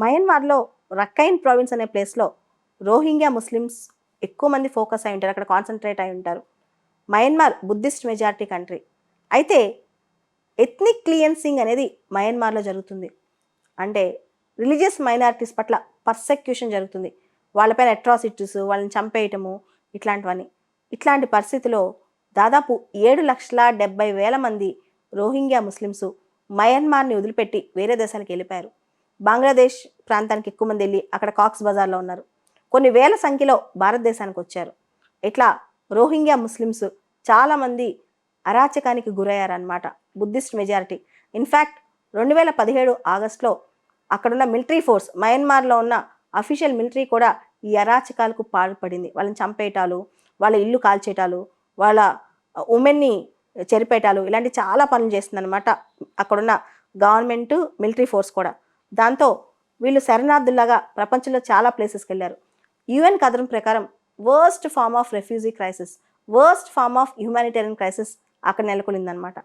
మయన్మార్లో రక్కైన్ province అనే ప్లేస్లో Rohingya Muslims ఎక్కువ మంది ఫోకస్ అయి ఉంటారు, అక్కడ కాన్సన్ట్రేట్ అయి ఉంటారు. Myanmar Buddhist majority country. అయితే ఎథ్నిక్ క్లియన్సింగ్ అనేది మయన్మార్లో జరుగుతుంది. అంటే రిలీజియస్ మైనారిటీస్ పట్ల పర్సెక్యూషన్ జరుగుతుంది, వాళ్ళపైన అట్రాసిటీస్, వాళ్ళని చంపేయటము, ఇట్లాంటివన్నీ. ఇట్లాంటి పరిస్థితిలో దాదాపు 7,70,000 మంది రోహింగ్యా ముస్లిమ్స్ మయన్మార్ని వదిలిపెట్టి వేరే దేశానికి వెళ్ళిపోయారు. బంగ్లాదేశ్ ప్రాంతానికి ఎక్కువ మంది వెళ్ళి అక్కడ కాక్స్ బజార్లో ఉన్నారు. కొన్ని వేల సంఖ్యలో భారతదేశానికి వచ్చారు. ఇట్లా రోహింగ్యా ముస్లిమ్స్ చాలామంది అరాచకానికి గురయ్యారనమాట, బుద్ధిస్ట్ మెజారిటీ. ఇన్ఫ్యాక్ట్ 2017 ఆగస్టులో అక్కడున్న మిలిటరీ ఫోర్స్, మయన్మార్లో ఉన్న అఫీషియల్ మిలిటరీ కూడా ఈ అరాచకాలకు పాల్పడింది. వాళ్ళని చంపేయటాలు, వాళ్ళ ఇల్లు కాల్చేయటాలు, వాళ్ళ ఉమెన్ని చెరిపేయటాలు, ఇలాంటి చాలా పనులు చేస్తుందన్నమాట అక్కడున్న గవర్నమెంట్, మిలిటరీ ఫోర్స్ కూడా. దాంతో వీళ్ళు శరణార్థుల్లాగా ప్రపంచంలో చాలా ప్లేసెస్కి వెళ్ళారు. యుఎన్ కథనం ప్రకారం worst form of refugee crisis, worst form of humanitarian crisis అక్కడ నెలకొలిందనమాట.